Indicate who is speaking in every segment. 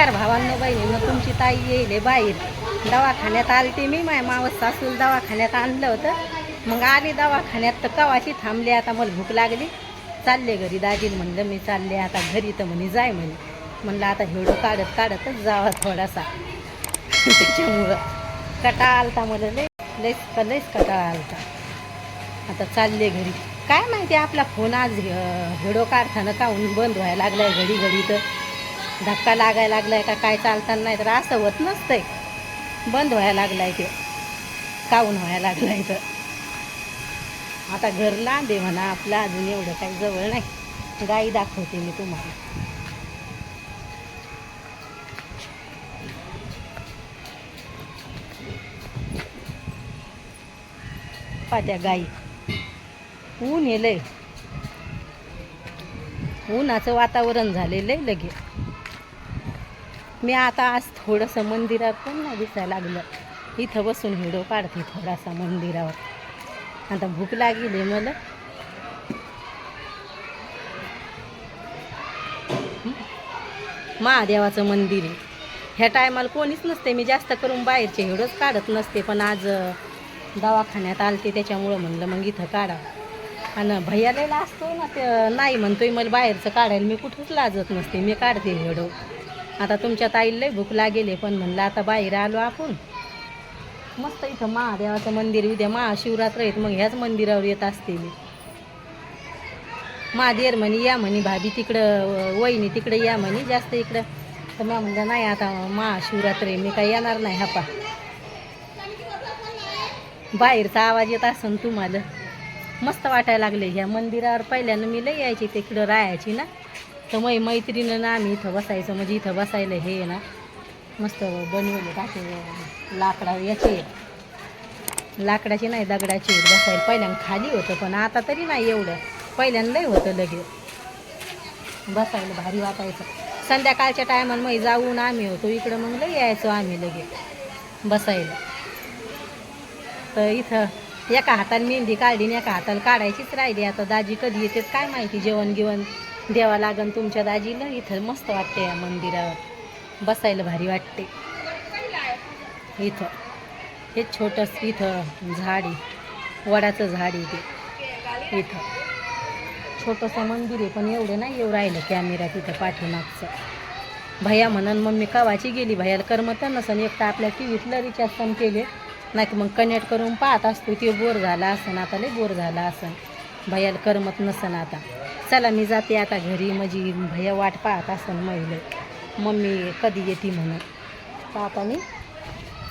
Speaker 1: नमस्कार भावांनो बहिणींनो, तुमची ताई येईल बाहेर. दवाखान्यात आलते मी, माझ्या मावस सासूला दवाखान्यात आणलं होतं. मग आली दवाखान्यात तर कवाची थांबले. आता मला भूक लागली, चालले घरी. दाजीला म्हणलं मी चालले आता घरी, तर म्हणे जाय म्हणे. म्हणलं आता व्हिडिओ काढत काढतच जावा थोडासा. त्याच्यामुळं कटाळा आलता मला, लयच कटाळा आलता. आता चालले घरी. काय माहिती आपला फोन आज व्हिडिओ काढताना काहून बंद व्हायला लागलाय घडी घडी, तर धक्का लागायला लागलाय का काय, चालताना नाही तर असं होत नसतंय, बंद व्हायला लागलाय ते, काहून व्हायला लागलाय तर. आता घर लांब आहे म्हणा आपलं, अजून एवढं काही जवळ नाही. गाई दाखवते मी तुम्हाला. पाट्या गाई. ऊन येलंय, उन्हाचं वातावरण झालेलं आहे लगे. मी आता आज थोडंसं मंदिरात पण नाही दिसायला लागलं, इथं बसून व्हिडिओ काढते थोडासा मंदिरावर. आता भूक लागली मला. महादेवाचं मंदिर आहे. ह्या टायमाला कोणीच नसते, मी जास्त करून बाहेरचे व्हिडिओच काढत नसते. पण आज दवाखान्यात आलते त्याच्यामुळं म्हणलं मग इथं काढा. आणि भैयाला लाजतोय ना, ते नाही म्हणतोय मला बाहेरचं काढायला. मी कुठंच लाजत नसते, मी काढते व्हिडिओ. आता तुमच्या ताईला लय भूक लागेल पण म्हणलं आता बाहेर आलो आपण. मस्त इथं महादेवाचं मंदिर. उद्या महाशिवरात्र आहेत, मग ह्याच मंदिरावर येत असते मी. महादेर म्हणे या म्हणे भाभी तिकडं, वहिनी तिकडं या म्हणे जास्त इकडं. तर मग म्हणलं नाही आता महाशिवरात्र आहे, मी काही येणार नाही. हापा बाहेरचा आवाज येत असन तुम्हाला. मस्त वाटायला लागले ह्या मंदिरावर. पहिल्यानं मी लई यायची तिकडं राहायची ना, तर मैत्रिणीनं ना आम्ही इथं बसायचं. म्हणजे इथं बसायला हे ना मस्त बनवले टाके, लाकडा याचे, लाकडाचे नाही दगडाचे बसायला. पहिल्यानं खाली होतं पण आता तरी नाही एवढं, पहिल्यानं लई होतं लगे बसायला, भारी वाटायचं. संध्याकाळच्या टायमाला मग जाऊन आम्ही होतो इकडं, मग लई यायचो आम्ही लगे बसायला. तर इथं एका हाताला मेहंदी काढली आणि एका हाताला काढायचीच राहिली. आता दाजी कधी येते काय माहिती, जेवण गिवण द्यावं लागन तुमच्या दाजीला. इथं मस्त वाटते या मंदिरावर बसायला, भारी वाटते. इथं हे छोटंसं इथं झाड आहे, वडाचं झाड आहे ते. इथं छोटंसं मंदिर आहे पण एवढं नाही येऊ राहिलं कॅमेरा तिथं पाठीमागचं. भैया म्हणून मम्मी कवाची गेली, भैयाला करमत नसन. एक तर आपल्या टीव्हीतलं रिचार्ज पण केले नाही, तर मग कनेक्ट करून पाहत असतो. ते बोर झाला असन, आता लय बोर झाला असन, भैयाला करमत नसन. आता चला मी जाते आता घरी, म्हणजे भैया वाट पाहत असन महिला मम्मी कधी येते म्हणून. तर आता मी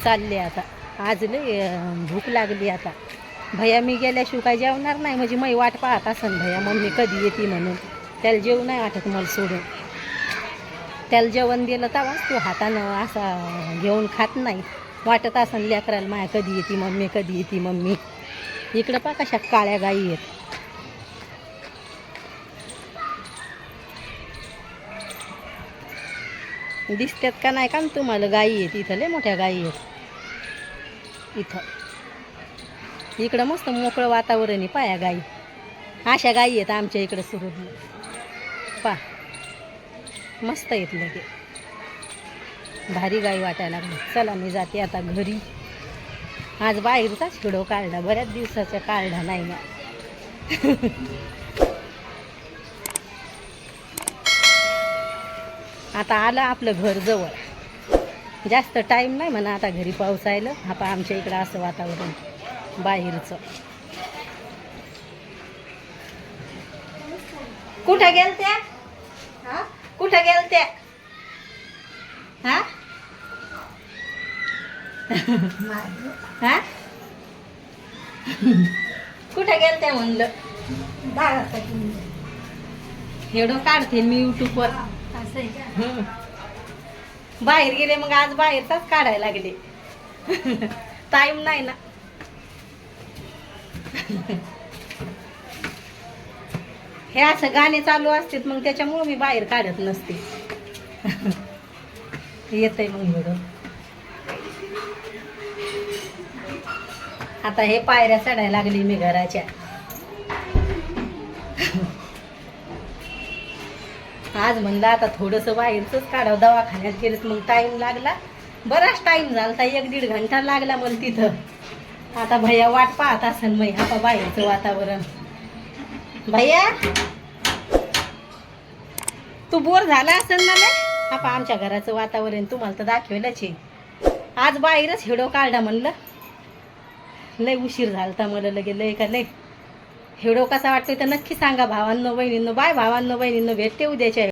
Speaker 1: चालले. आता आज लय भूक लागली. आता भैया मी गेल्याशिवाय काय जेवणार नाही, म्हणजे मै वाट पाहत असन भैया मम्मी कधी येते म्हणून. त्याला जेवू नाही वाटत मला सोडून. त्याला जेवण दिलं तेव्हाच तो हातानं असा घेऊन खात नाही. वाटत असन लेकराला माया कधी येते मम्मी, कधी येते मम्मी. इकडं पा कशा काळ्या गाई आहेत. दिसतात का नाही का तुम्हाला गाई आहेत इथं, लय मोठ्या गाई आहेत इथं. इकडं मस्त मोकळं वातावरण आहे. पाया गाई अशा गाई आहेत आमच्या इकडं सुरू पा, मस्त आहेत लगे, भारी गाई वाटायला लागली. चला मी जाते आता घरी. आज बाहेरचाच व्हिडिओ काढला, बऱ्याच दिवसाचा काढला नाही ना. आता आलं आपलं घर जवळ, जास्त टाईम नाही म्हणा आता घरी पावसायला. आपण आमच्या इकडं असं वातावरण बाहेरचं. कुठं गेलत्या, कुठं गेलत्या, हा हा कुठं गेलत्या म्हणलं. व्हिडिओ काढते मी यूट्यूबवर. बाहेर गेले मग आज बाहेरचाच काढायला लागले. टाईम नाही ना. हे असं गाणे चालू असतात मग त्याच्यामुळे मी बाहेर काढत नसते. येतंय मग व्हिडिओ. आता हे पायऱ्या चढायला लागली मी घराच्या. आज म्हणलं आता थोडंसं बाहेरचंच काढावं, दवाखान्यात गेलं मग टाईम लागला, बराच टाईम झाला, 1-1.5 घंटा लागला मला तिथं. आता भैया वाट पाहत असेल मग आता बाहेरचं वातावरण. भैया तू बोर झाला असेल ना लय. आपा आमच्या घराचं वातावरण तुम्हाला तर दाखवेलच आहे. आज बाहेरच हिडो काढला म्हणलं, लय उशीर झालता मला लगे लय का लय. हिडो कसा वाटतोय तर नक्की सांगा भावांनो बहिणींनो. बाय भावांनो बहिणींनो, भेटते उद्याच्या